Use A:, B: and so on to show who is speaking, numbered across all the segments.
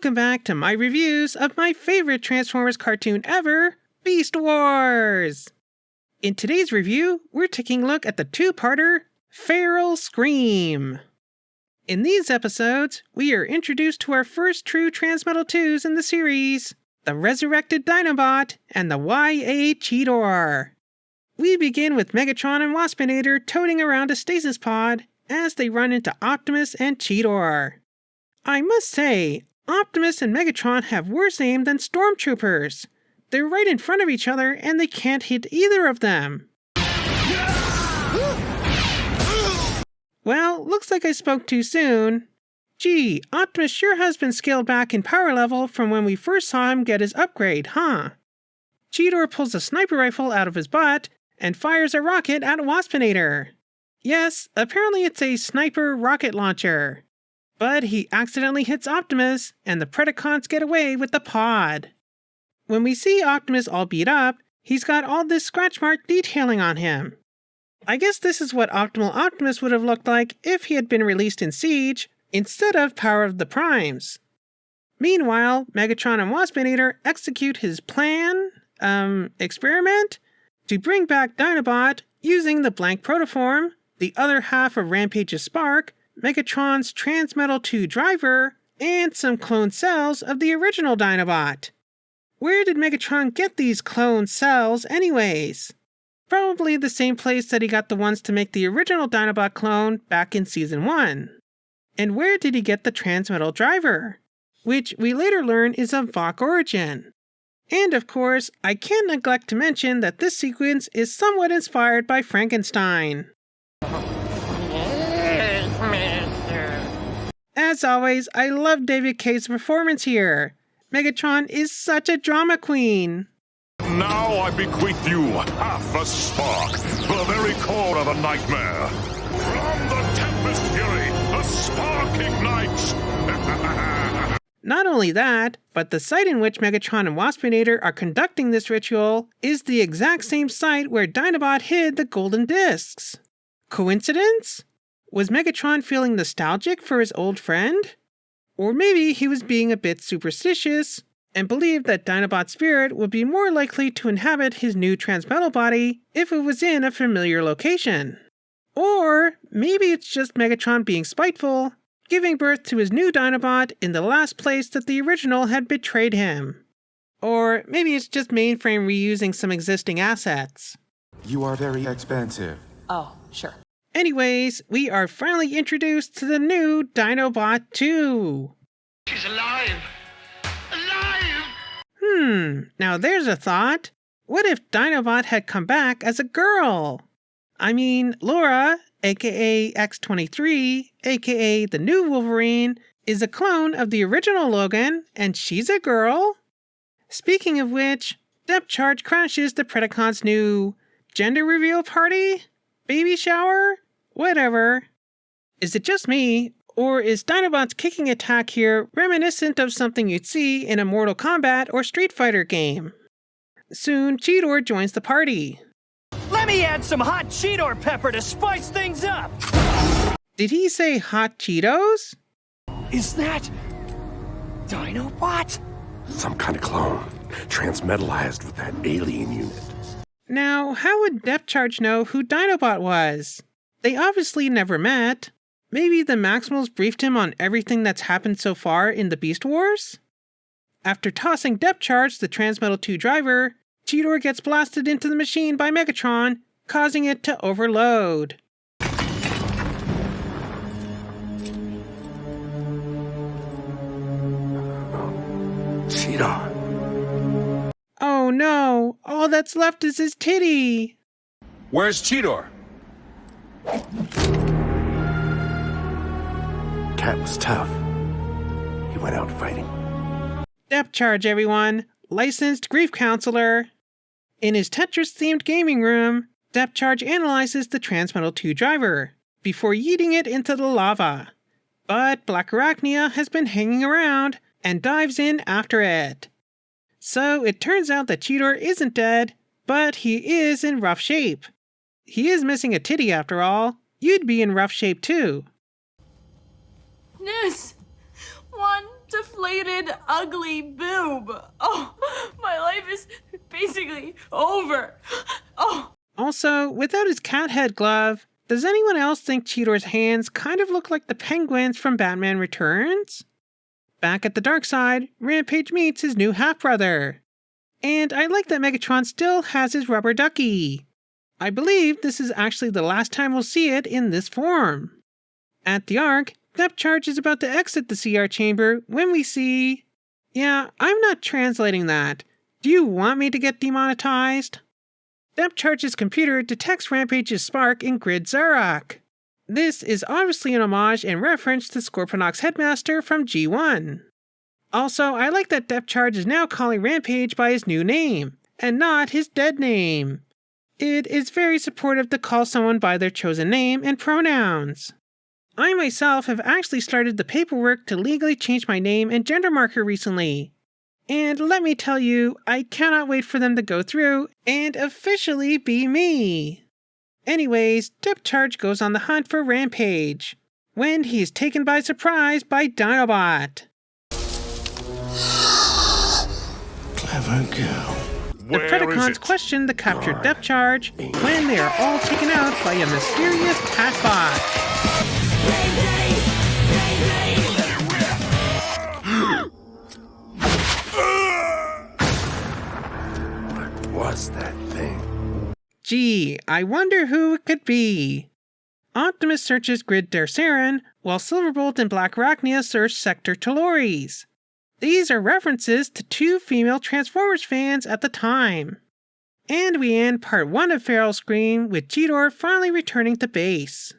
A: welcome back to my reviews of my favorite Transformers cartoon ever, Beast Wars! In today's review, we're taking a look at the two-parter, Feral Scream. In these episodes, we are introduced to our first true Transmetal IIs in the series, the Resurrected Dinobot and the YA Cheetor. We begin with Megatron and Waspinator toting around a stasis pod as they run into Optimus and Cheetor. I must say, Optimus and Megatron have worse aim than Stormtroopers. They're right in front of each other and they can't hit either of them. Well, looks like I spoke too soon. Gee, Optimus sure has been scaled back in power level from when we first saw him get his upgrade, huh? Cheetor pulls a sniper rifle out of his butt and fires a rocket at Waspinator. Yes, apparently it's a sniper rocket launcher. But he accidentally hits Optimus, and the Predacons get away with the pod. When we see Optimus all beat up, he's got all this scratch mark detailing on him. I guess this is what Optimal Optimus would have looked like if he had been released in Siege, instead of Power of the Primes. Meanwhile, Megatron and Waspinator execute his experiment, to bring back Dinobot using the blank protoform, the other half of Rampage's Spark, Megatron's Transmetal II driver, and some clone cells of the original Dinobot. Where did Megatron get these clone cells anyways? Probably the same place that he got the ones to make the original Dinobot clone back in Season 1. And where did he get the Transmetal driver? Which we later learn is of Vought origin. And of course, I can't neglect to mention that this sequence is somewhat inspired by Frankenstein. As always, I love David Kaye's performance here. Megatron is such a drama queen.
B: Now I bequeath you half a spark, the very core of a nightmare. From the Tempest Fury, the spark ignites!
A: Not only that, but the site in which Megatron and Waspinator are conducting this ritual is the exact same site where Dinobot hid the golden discs. Coincidence? Was Megatron feeling nostalgic for his old friend? Or maybe he was being a bit superstitious and believed that Dinobot's spirit would be more likely to inhabit his new Transmetal body if it was in a familiar location. Or maybe it's just Megatron being spiteful, giving birth to his new Dinobot in the last place that the original had betrayed him. Or maybe it's just Mainframe reusing some existing assets.
C: You are very expensive.
D: Oh, sure.
A: Anyways, we are finally introduced to the new Dinobot 2.
E: She's alive! Alive!
A: Now there's a thought. What if Dinobot had come back as a girl? I mean, Laura, aka X-23, aka the new Wolverine, is a clone of the original Logan, and she's a girl. Speaking of which, Depth Charge crashes the Predacons' new gender reveal party? Baby shower? Whatever. Is it just me, or is Dinobot's kicking attack here reminiscent of something you'd see in a Mortal Kombat or Street Fighter game? Soon, Cheetor joins the party.
F: Let me add some hot Cheetor pepper to spice things up!
A: Did he say hot Cheetos?
F: Is that Dinobot?
G: Some kind of clone, transmetalized with that alien unit.
A: Now, how would Depth Charge know who Dinobot was? They obviously never met. Maybe the Maximals briefed him on everything that's happened so far in the Beast Wars? After tossing Depth Charge, the Transmetal II driver, Cheetor gets blasted into the machine by Megatron, causing it to overload.
G: Cheetor.
A: Oh no, all that's left is his titty.
H: Where's Cheetor?
G: Cat was tough. He went out fighting.
A: Depth Charge, everyone. Licensed grief counselor. In his Tetris-themed gaming room, Depth Charge analyzes the Transmetal II driver, before yeeting it into the lava. But Black Arachnia has been hanging around, and dives in after it. So it turns out that Cheetor isn't dead, but he is in rough shape. He is missing a titty after all. You'd be in rough shape too.
D: News! One deflated, ugly boob. Oh, my life is basically over. Oh.
A: Also, without his cat head glove, does anyone else think Cheetor's hands kind of look like the penguins from Batman Returns? Back at the dark side, Rampage meets his new half-brother. And I like that Megatron still has his rubber ducky. I believe this is actually the last time we'll see it in this form. At the Ark, Depth Charge is about to exit the CR chamber when we see... Yeah, I'm not translating that. Do you want me to get demonetized? Depth Charge's computer detects Rampage's spark in Grid Xerox. This is obviously an homage and reference to Scorponok's headmaster from G1. Also, I like that Depth Charge is now calling Rampage by his new name, and not his dead name. It is very supportive to call someone by their chosen name and pronouns. I myself have actually started the paperwork to legally change my name and gender marker recently. And let me tell you, I cannot wait for them to go through and officially be me. Anyways, Depth Charge goes on the hunt for Rampage, when he is taken by surprise by Dinobot.
G: Clever girl.
A: The Predacons question the captured Depth Charge when they are all taken out by a mysterious catbot.
G: What was that thing?
A: Gee, I wonder who it could be. Optimus searches Grid Xerox, while Silverbolt and Black Arachnia search Sector Telluri's. These are references to two female Transformers fans at the time. And we end part 1 of Feral Scream with Cheetor finally returning to base.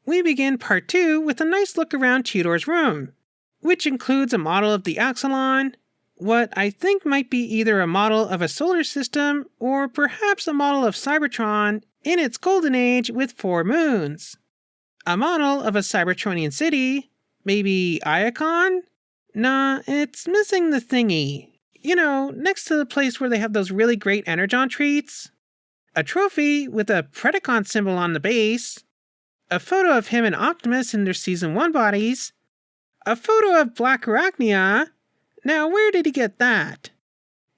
A: We begin part 2 with a nice look around Cheetor's room, which includes a model of the Axelon, what I think might be either a model of a solar system or perhaps a model of Cybertron in its golden age with 4 moons. A model of a Cybertronian city, maybe Iacon? Nah, it's missing the thingy. You know, next to the place where they have those really great Energon treats. A trophy with a Predacon symbol on the base. A photo of him and Optimus in their Season 1 bodies. A photo of Black Arachnia. Now, where did he get that?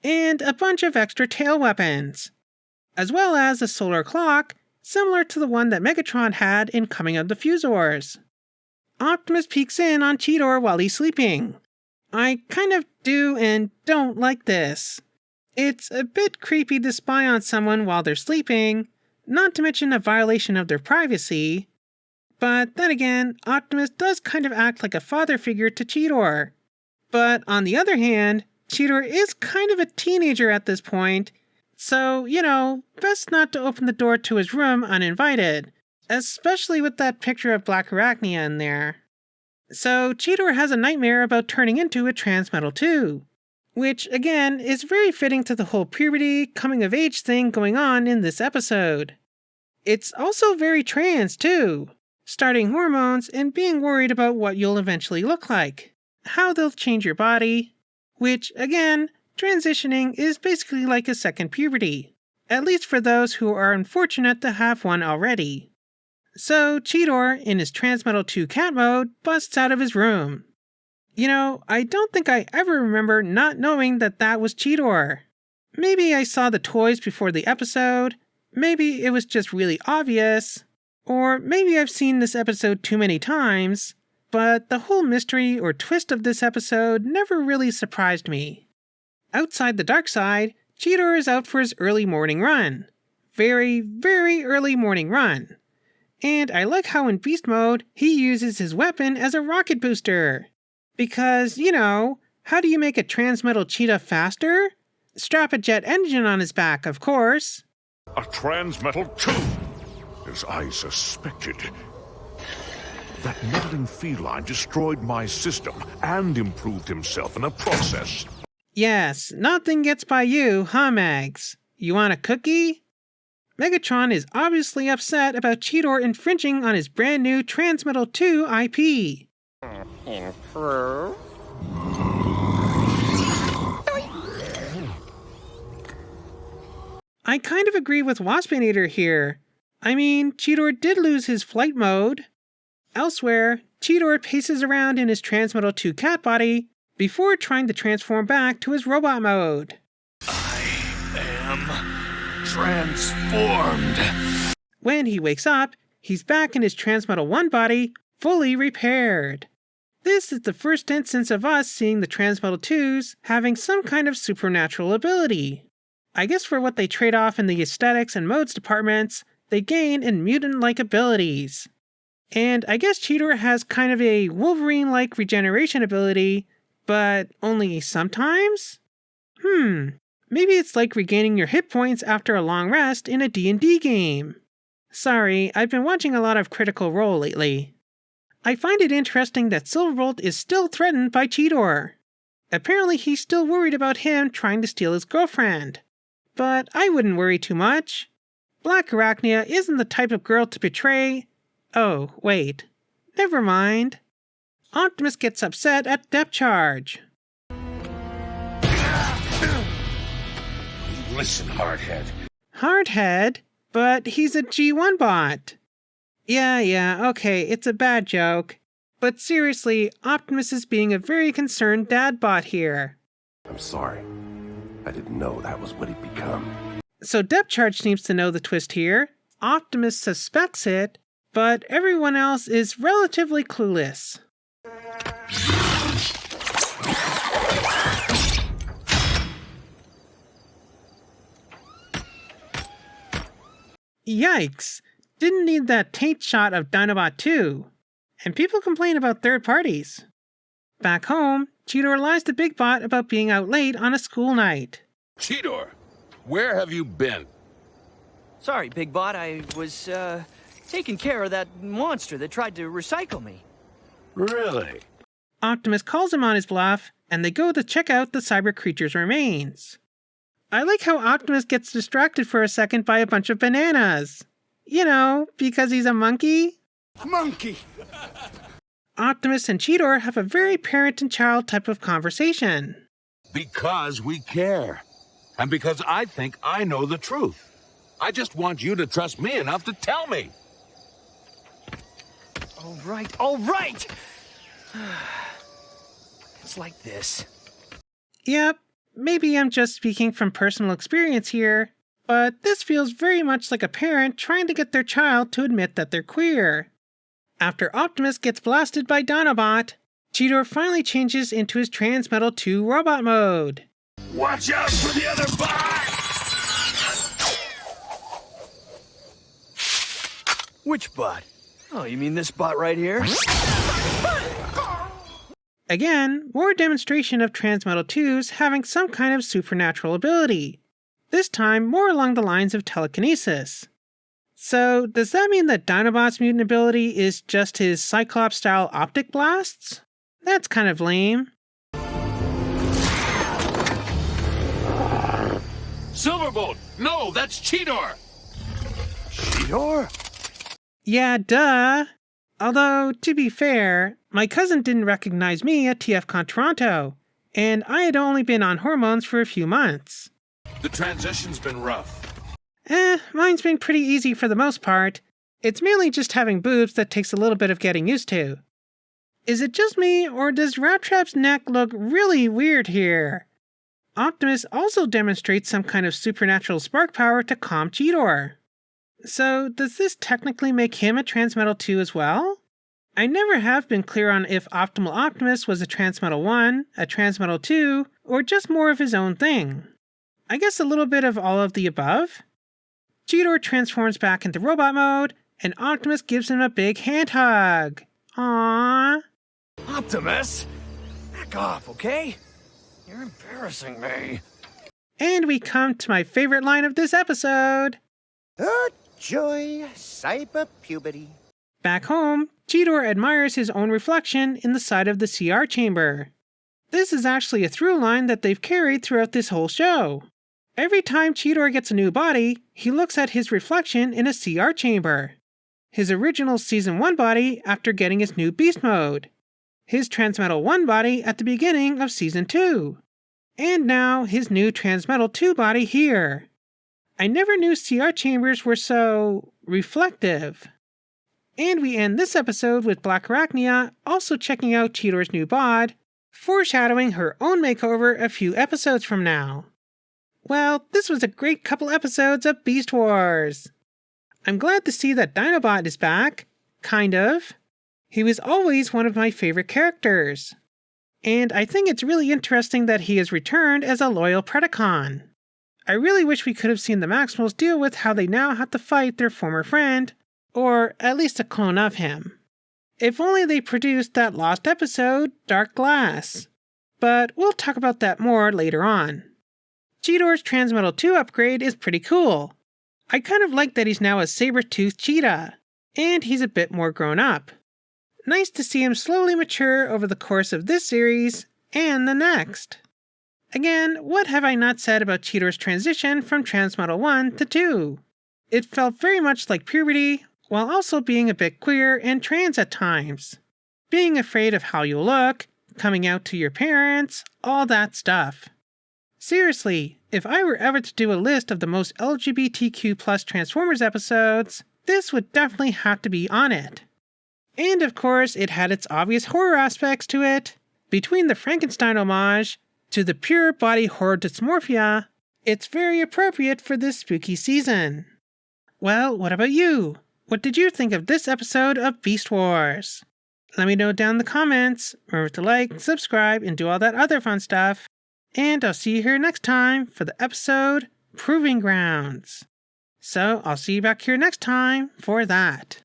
A: And a bunch of extra tail weapons. As well as a solar clock, similar to the one that Megatron had in Coming of the Fusors. Optimus peeks in on Cheetor while he's sleeping. I kind of do and don't like this. It's a bit creepy to spy on someone while they're sleeping, not to mention a violation of their privacy. But then again, Optimus does kind of act like a father figure to Cheetor. But on the other hand, Cheetor is kind of a teenager at this point, so, you know, best not to open the door to his room uninvited, especially with that picture of Black Arachnia in there. So Cheetor has a nightmare about turning into a Transmetal 2, which again is very fitting to the whole puberty, coming of age thing going on in this episode. It's also very trans too, starting hormones and being worried about what you'll eventually look like, how they'll change your body, which again, transitioning is basically like a second puberty, at least for those who are unfortunate to have one already. So Cheetor, in his Transmetal 2 cat mode, busts out of his room. You know, I don't think I ever remember not knowing that that was Cheetor. Maybe I saw the toys before the episode, maybe it was just really obvious, or maybe I've seen this episode too many times, but the whole mystery or twist of this episode never really surprised me. Outside the dark side, Cheetor is out for his early morning run. Very, very early morning run. And I like how in Beast Mode, he uses his weapon as a rocket booster. Because, you know, how do you make a Transmetal cheetah faster? Strap a jet engine on his back, of course.
B: A Transmetal 2, as I suspected. That meddling feline destroyed my system and improved himself in the process.
A: Yes, nothing gets by you, huh, Mags? You want a cookie? Megatron is obviously upset about Cheetor infringing on his brand new Transmetal 2 IP.
I: Improve?
A: I kind of agree with Waspinator here. I mean, Cheetor did lose his flight mode. Elsewhere, Cheetor paces around in his Transmetal 2 cat body before trying to transform back to his robot mode.
B: Am transformed.
A: When he wakes up, he's back in his Transmetal 1 body, fully repaired. This is the first instance of us seeing the Transmetal 2s having some kind of supernatural ability. I guess for what they trade off in the aesthetics and modes departments, they gain in mutant-like abilities. And I guess Cheetor has kind of a Wolverine-like regeneration ability, but only sometimes? Maybe it's like regaining your hit points after a long rest in a D&D game. Sorry, I've been watching a lot of Critical Role lately. I find it interesting that Silverbolt is still threatened by Cheetor. Apparently he's still worried about him trying to steal his girlfriend. But I wouldn't worry too much. Black Arachnia isn't the type of girl to betray... Oh, wait. Never mind. Optimus gets upset at depth charge.
H: Listen, Hardhead.
A: Hardhead? But he's a G1 bot. Yeah, okay, it's a bad joke. But seriously, Optimus is being a very concerned dad bot here.
G: I'm sorry. I didn't know that was what he'd become.
A: So Depth Charge seems to know the twist here. Optimus suspects it, but everyone else is relatively clueless. Yikes! Didn't need that taint shot of Dinobot 2. And people complain about third parties. Back home, Cheetor lies to Big Bot about being out late on a school night.
H: Cheetor, where have you been?
F: Sorry, Big Bot, I was, taking care of that monster that tried to recycle me.
H: Really?
A: Optimus calls him on his bluff, and they go to check out the cyber creature's remains. I like how Optimus gets distracted for a second by a bunch of bananas. You know, because he's a monkey?
E: Monkey!
A: Optimus and Cheetor have a very parent and child type of conversation.
H: Because we care. And because I think I know the truth. I just want you to trust me enough to tell me.
F: All right! It's like this.
A: Yep, maybe I'm just speaking from personal experience here, but this feels very much like a parent trying to get their child to admit that they're queer. After Optimus gets blasted by Dinobot, Cheetor finally changes into his Transmetal 2 robot mode.
H: Watch out for the other bot!
F: Which bot? Oh, you mean this bot right here?
A: Again, more demonstration of Transmetal 2s having some kind of supernatural ability. This time, more along the lines of telekinesis. So, does that mean that Dinobot's mutant ability is just his Cyclops-style optic blasts? That's kind of lame.
H: Silverbolt! No, that's Cheetor!
G: Cheetor?
A: Yeah, duh. Although, to be fair, my cousin didn't recognize me at TFCon Toronto, and I had only been on hormones for a few months.
H: The transition's been rough.
A: Mine's been pretty easy for the most part. It's mainly just having boobs that takes a little bit of getting used to. Is it just me, or does Rat Trap's neck look really weird here? Optimus also demonstrates some kind of supernatural spark power to calm Cheetor. So, does this technically make him a Transmetal 2 as well? I never have been clear on if Optimal Optimus was a Transmetal 1, a Transmetal 2, or just more of his own thing. I guess a little bit of all of the above? Cheetor transforms back into robot mode, and Optimus gives him a big hand hug. Aww.
F: Optimus? Back off, okay? You're embarrassing me.
A: And we come to my favorite line of this episode.
J: Oh, joy, cyber puberty.
A: Back home, Cheetor admires his own reflection in the side of the CR chamber. This is actually a through line that they've carried throughout this whole show. Every time Cheetor gets a new body, he looks at his reflection in a CR chamber. His original Season 1 body after getting his new Beast Mode. His Transmetal 1 body at the beginning of Season 2. And now his new Transmetal 2 body here. I never knew CR chambers were so reflective. And we end this episode with Black Arachnia also checking out Cheetor's new bod, foreshadowing her own makeover a few episodes from now. Well, this was a great couple episodes of Beast Wars. I'm glad to see that Dinobot is back, kind of. He was always one of my favorite characters. And I think it's really interesting that he has returned as a loyal Predacon. I really wish we could have seen the Maximals deal with how they now have to fight their former friend, or at least a clone of him. If only they produced that lost episode, Dark Glass. But we'll talk about that more later on. Cheetor's Transmetal 2 upgrade is pretty cool. I kind of like that he's now a saber-toothed cheetah, and he's a bit more grown up. Nice to see him slowly mature over the course of this series and the next. Again, what have I not said about Cheetor's transition from Transmetal 1 to 2? It felt very much like puberty, while also being a bit queer and trans at times. Being afraid of how you'll look, coming out to your parents, all that stuff. Seriously, if I were ever to do a list of the most LGBTQ+ Transformers episodes, this would definitely have to be on it. And of course, it had its obvious horror aspects to it. Between the Frankenstein homage to the pure body horror dysmorphia, it's very appropriate for this spooky season. Well, what about you? What did you think of this episode of Beast Wars? Let me know down in the comments. Remember to like, subscribe, and do all that other fun stuff. And I'll see you here next time for the episode Proving Grounds. So I'll see you back here next time for that.